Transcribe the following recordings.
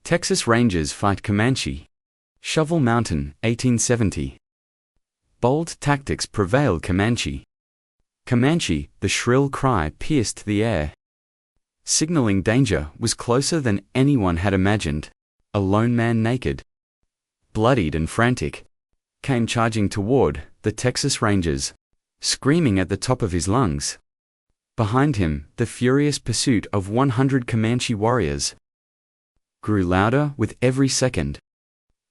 Texas Rangers fight Comanche. Shovel Mountain, 1870. Bold tactics prevail Comanche. Comanche, the shrill cry pierced the air. Signaling danger was closer than anyone had imagined. A lone man naked, bloodied and frantic, came charging toward the Texas Rangers, screaming at the top of his lungs. Behind him, the furious pursuit of 100 Comanche warriors grew louder with every second.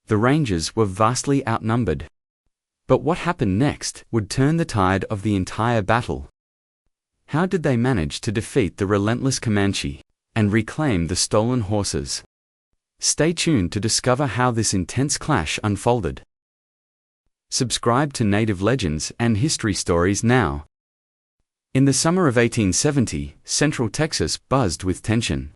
The Rangers were vastly outnumbered. But what happened next would turn the tide of the entire battle. How did they manage to defeat the relentless Comanche and reclaim the stolen horses? Stay tuned to discover how this intense clash unfolded. Subscribe to Native Legends and History Stories now. In the summer of 1870, Central Texas buzzed with tension.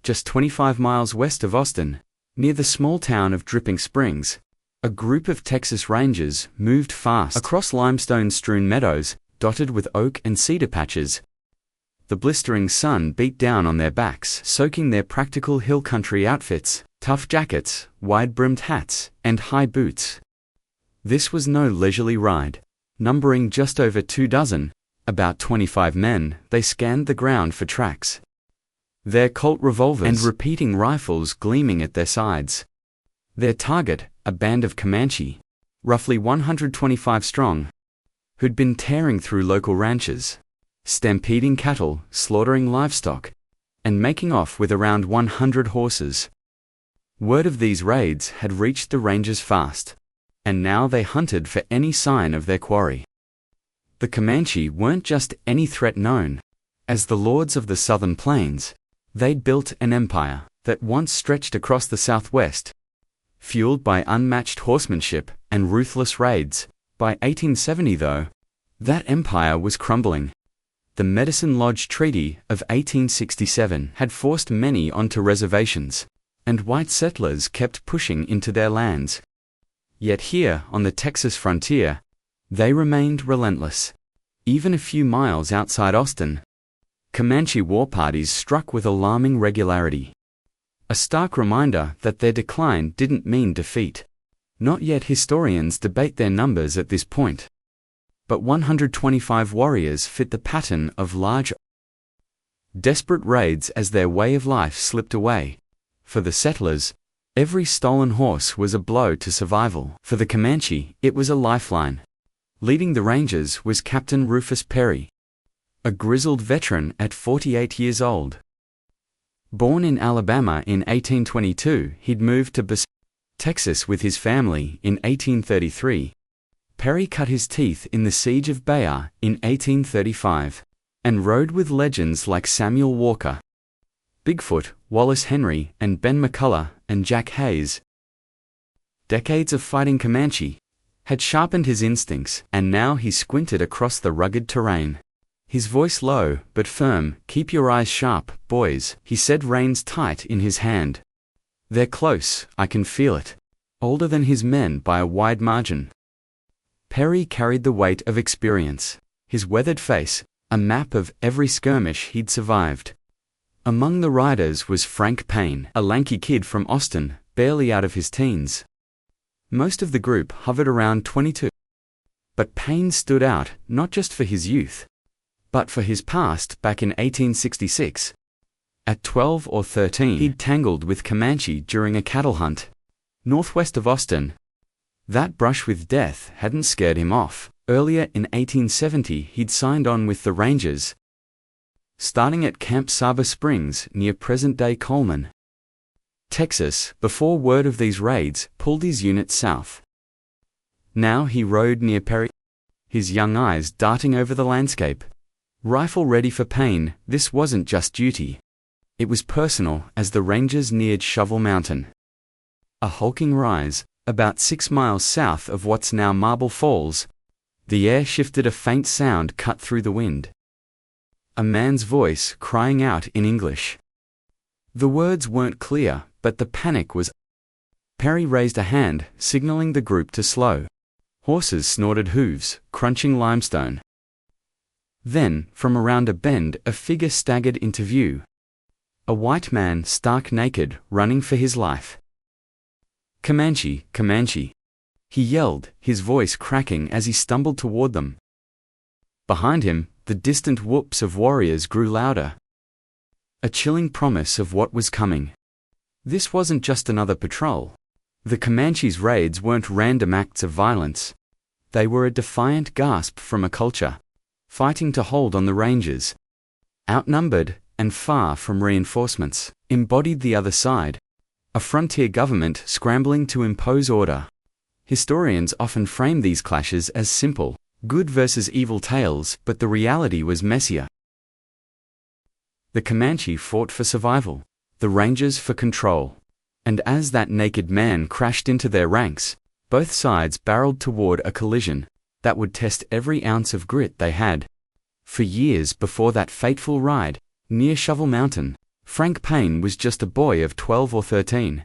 Just 25 miles west of Austin, near the small town of Dripping Springs, a group of Texas Rangers moved fast across limestone-strewn meadows dotted with oak and cedar patches. The blistering sun beat down on their backs, soaking their practical hill country outfits, tough jackets, wide-brimmed hats, and high boots. This was no leisurely ride. Numbering just over 24, about 25 men, they scanned the ground for tracks, their Colt revolvers and repeating rifles gleaming at their sides. Their target, a band of Comanche, roughly 125 strong, who'd been tearing through local ranches, stampeding cattle, slaughtering livestock, and making off with around 100 horses. Word of these raids had reached the Rangers fast, and now they hunted for any sign of their quarry. The Comanche weren't just any threat known. As the lords of the southern plains, they'd built an empire that once stretched across the southwest, fueled by unmatched horsemanship and ruthless raids. By 1870, though, that empire was crumbling. The Medicine Lodge Treaty of 1867 had forced many onto reservations, and white settlers kept pushing into their lands. Yet here, on the Texas frontier, they remained relentless. Even a few miles outside Austin, Comanche war parties struck with alarming regularity. A stark reminder that their decline didn't mean defeat. Not yet. Historians debate their numbers at this point. But 125 warriors fit the pattern of large, desperate raids as their way of life slipped away. For the settlers, every stolen horse was a blow to survival. For the Comanche, it was a lifeline. Leading the Rangers was Captain Rufus Perry, a grizzled veteran at 48 years old. Born in Alabama in 1822, he'd moved to Texas with his family in 1833. Perry cut his teeth in the Siege of Bayard in 1835, and rode with legends like Samuel Walker, Bigfoot, Wallace Henry, and Ben McCullough, and Jack Hayes. Decades of fighting Comanche had sharpened his instincts, and now he squinted across the rugged terrain. His voice low but firm. "Keep your eyes sharp, boys," he said, reins tight in his hand. "They're close, I can feel it." Older than his men by a wide margin, Perry carried the weight of experience. His weathered face, a map of every skirmish he'd survived. Among the riders was Frank Payne, a lanky kid from Austin, barely out of his teens. Most of the group hovered around 22. But Payne stood out, not just for his youth, but for his past. Back in 1866, at 12 or 13, he'd tangled with Comanche during a cattle hunt northwest of Austin. That brush with death hadn't scared him off. Earlier in 1870, he'd signed on with the Rangers, starting at Camp Saba Springs near present-day Coleman, Texas, before word of these raids pulled his unit south. Now he rode near Perry, his young eyes darting over the landscape. Rifle ready for Payne, this wasn't just duty. It was personal. As the Rangers neared Shovel Mountain, a hulking rise, about 6 miles south of what's now Marble Falls, the air shifted. A faint sound cut through the wind. A man's voice crying out in English. The words weren't clear, but the panic was. Perry raised a hand, signaling the group to slow. Horses snorted hooves, crunching limestone. Then, from around a bend, a figure staggered into view. A white man, stark naked, running for his life. Comanche, Comanche! He yelled, his voice cracking as he stumbled toward them. Behind him, the distant whoops of warriors grew louder. A chilling promise of what was coming. This wasn't just another patrol. The Comanches' raids weren't random acts of violence. They were a defiant gasp from a culture, fighting to hold on the ranges. Outnumbered, and far from reinforcements, embodied the other side. A frontier government scrambling to impose order. Historians often frame these clashes as simple, good versus evil tales, but the reality was messier. The Comanche fought for survival, the Rangers for control. And as that naked man crashed into their ranks, both sides barreled toward a collision that would test every ounce of grit they had. For years before that fateful ride, near Shovel Mountain, Frank Payne was just a boy of 12 or 13.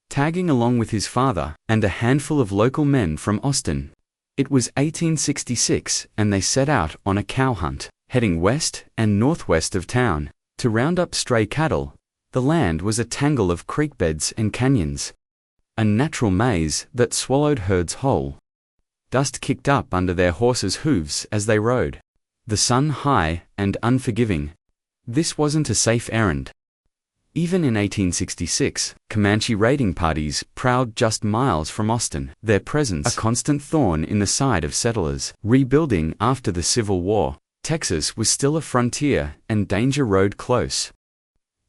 Tagging along with his father and a handful of local men from Austin. It was 1866 and they set out on a cow hunt, heading west and northwest of town, to round up stray cattle. The land was a tangle of creek beds and canyons. A natural maze that swallowed herds whole. Dust kicked up under their horses' hooves as they rode. The sun high and unforgiving. This wasn't a safe errand. Even in 1866, Comanche raiding parties prowled just miles from Austin, their presence a constant thorn in the side of settlers. Rebuilding after the Civil War, Texas was still a frontier and danger rode close.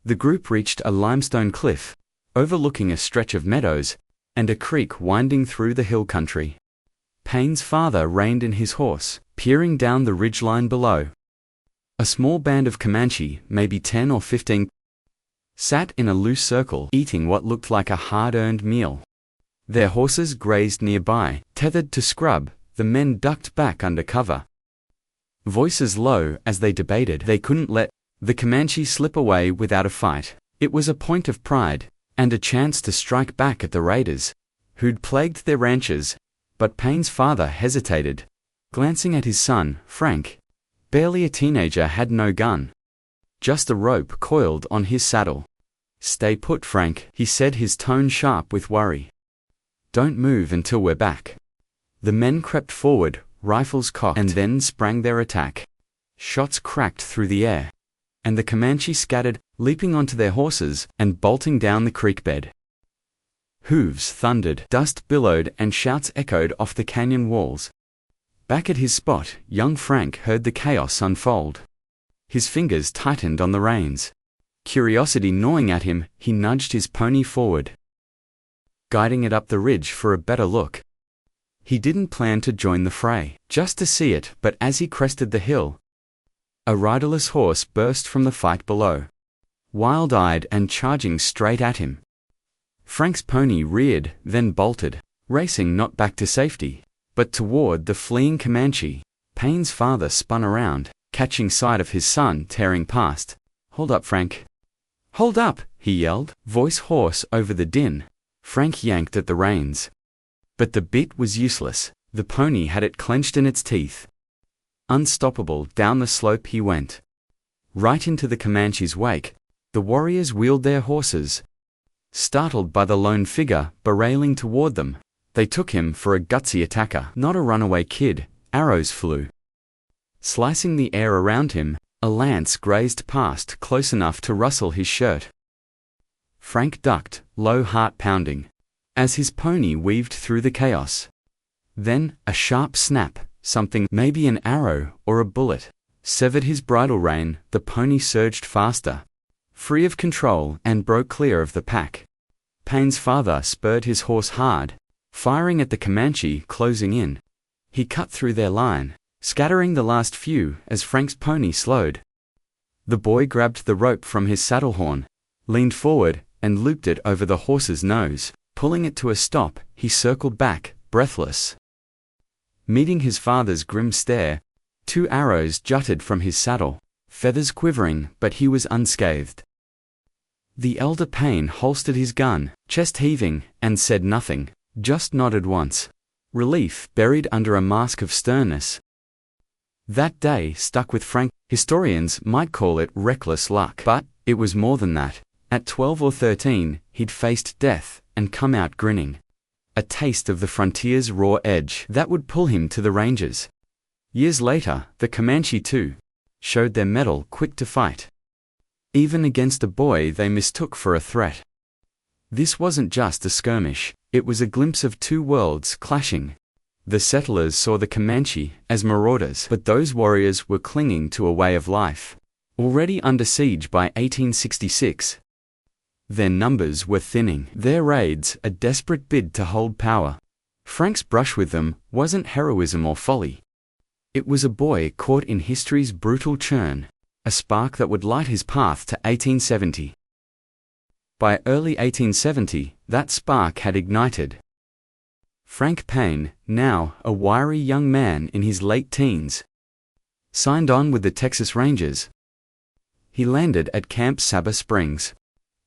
The group reached a limestone cliff, overlooking a stretch of meadows, and a creek winding through the hill country. Payne's father reined in his horse, peering down the ridgeline below. A small band of Comanche, maybe 10 or 15, sat in a loose circle, eating what looked like a hard-earned meal. Their horses grazed nearby, tethered to scrub. The men ducked back under cover. Voices low as they debated, they couldn't let the Comanche slip away without a fight. It was a point of pride, and a chance to strike back at the raiders, who'd plagued their ranches. But Payne's father hesitated, glancing at his son, Frank. Barely a teenager, had no gun. Just a rope coiled on his saddle. "Stay put, Frank," he said, his tone sharp with worry. "Don't move until we're back." The men crept forward, rifles cocked, and then sprang their attack. Shots cracked through the air, and the Comanche scattered, leaping onto their horses and bolting down the creek bed. Hooves thundered, dust billowed, and shouts echoed off the canyon walls. Back at his spot, young Frank heard the chaos unfold. His fingers tightened on the reins. Curiosity gnawing at him, he nudged his pony forward, guiding it up the ridge for a better look. He didn't plan to join the fray, just to see it, but as he crested the hill, a riderless horse burst from the fight below, wild-eyed and charging straight at him. Frank's pony reared, then bolted, racing not back to safety, but toward the fleeing Comanche. Payne's father spun around, catching sight of his son tearing past. "Hold up, Frank." "Hold up," he yelled, voice hoarse over the din. Frank yanked at the reins. But the bit was useless. The pony had it clenched in its teeth. Unstoppable, down the slope he went, right into the Comanche's wake. The warriors wheeled their horses. Startled by the lone figure barreling toward them, they took him for a gutsy attacker, not a runaway kid. Arrows flew, slicing the air around him. A lance grazed past close enough to rustle his shirt. Frank ducked, low heart pounding, as his pony weaved through the chaos. Then, a sharp snap, something, maybe an arrow or a bullet, severed his bridle rein. The pony surged faster, free of control, and broke clear of the pack. Payne's father spurred his horse hard, firing at the Comanche closing in. He cut through their line, scattering the last few as Frank's pony slowed. The boy grabbed the rope from his saddle horn, leaned forward, and looped it over the horse's nose. Pulling it to a stop, he circled back, breathless. Meeting his father's grim stare, 2 arrows jutted from his saddle, feathers quivering, but he was unscathed. The elder Payne holstered his gun, chest heaving, and said nothing, just nodded once. Relief buried under a mask of sternness. That day stuck with Frank. Historians might call it reckless luck, but It was more than that. At 12 or 13, he'd faced death and come out grinning. A taste of the frontier's raw edge that would pull him to the ranges. Years later, the Comanche too showed their mettle, quick to fight, even against a boy they mistook for a threat. This wasn't just a skirmish, it was a glimpse of two worlds clashing. The settlers saw the Comanche as marauders, but those warriors were clinging to a way of life. Already under siege by 1866, their numbers were thinning, their raids a desperate bid to hold power. Frank's brush with them wasn't heroism or folly. It was a boy caught in history's brutal churn, a spark that would light his path to 1870. By early 1870, that spark had ignited. Frank Payne, now a wiry young man in his late teens, signed on with the Texas Rangers. He landed at Camp Saba Springs,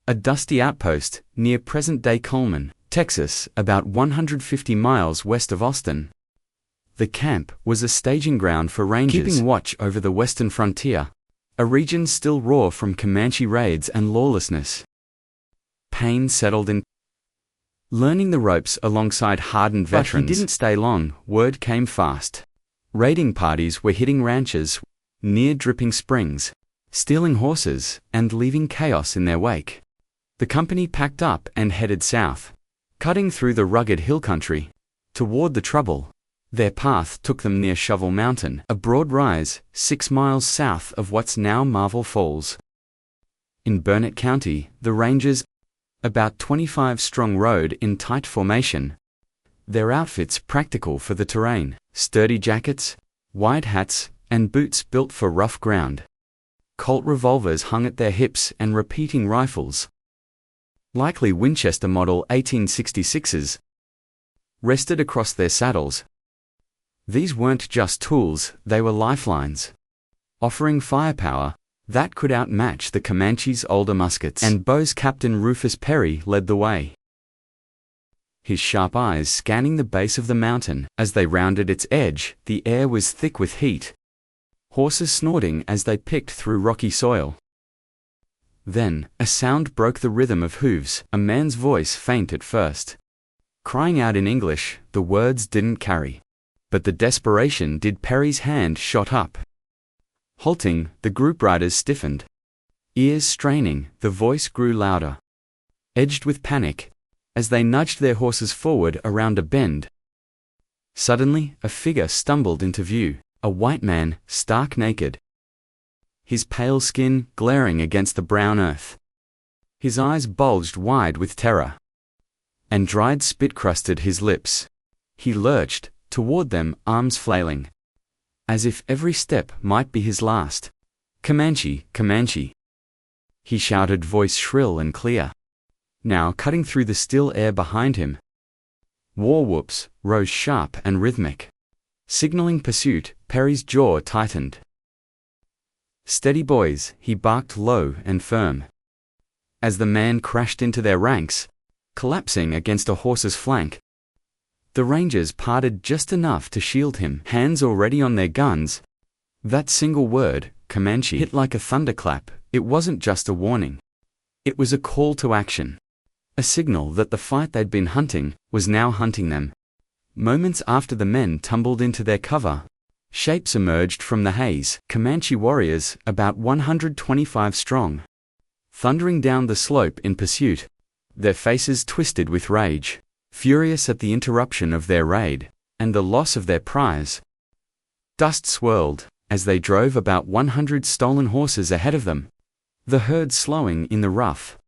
a dusty outpost near present-day Coleman, Texas, about 150 miles west of Austin. The camp was a staging ground for Rangers keeping watch over the western frontier, a region still raw from Comanche raids and lawlessness. Payne settled in, learning the ropes alongside hardened veterans. But he didn't stay long. Word came fast. Raiding parties were hitting ranches near Dripping Springs, stealing horses and leaving chaos in their wake. The company packed up and headed south, cutting through the rugged hill country toward the trouble. Their path took them near Shovel Mountain, a broad rise 6 miles south of what's now Marvel Falls. In Burnett County, the Rangers, about 25-strong, rode in tight formation, their outfits practical for the terrain, sturdy jackets, wide hats, and boots built for rough ground. Colt revolvers hung at their hips and repeating rifles, likely Winchester Model 1866s, rested across their saddles. These weren't just tools, they were lifelines, offering firepower that could outmatch the Comanche's older muskets. And Beau's Captain Rufus Perry led the way, his sharp eyes scanning the base of the mountain. As they rounded its edge, the air was thick with heat, horses snorting as they picked through rocky soil. Then, a sound broke the rhythm of hooves, a man's voice, faint at first, crying out in English. The words didn't carry, but the desperation did. Perry's hand shot up. Halting, the group riders stiffened. Ears straining, the voice grew louder, edged with panic, as they nudged their horses forward around a bend. Suddenly, a figure stumbled into view, a white man, stark naked, his pale skin glaring against the brown earth. His eyes bulged wide with terror, and dried spit crusted his lips. He lurched toward them, arms flailing, as if every step might be his last. "Comanche, Comanche!" he shouted, voice shrill and clear, now cutting through the still air behind him. War whoops rose sharp and rhythmic, signaling pursuit. Perry's jaw tightened. "Steady, boys," he barked low and firm, as the man crashed into their ranks, collapsing against a horse's flank. The Rangers parted just enough to shield him, hands already on their guns. That single word, Comanche, hit like a thunderclap. It wasn't just a warning. It was a call to action, a signal that the fight they'd been hunting was now hunting them. Moments after the men tumbled into their cover, shapes emerged from the haze, Comanche warriors, about 125 strong, thundering down the slope in pursuit, their faces twisted with rage, furious at the interruption of their raid and the loss of their prize. Dust swirled as they drove about 100 stolen horses ahead of them, the herd slowing in the rough.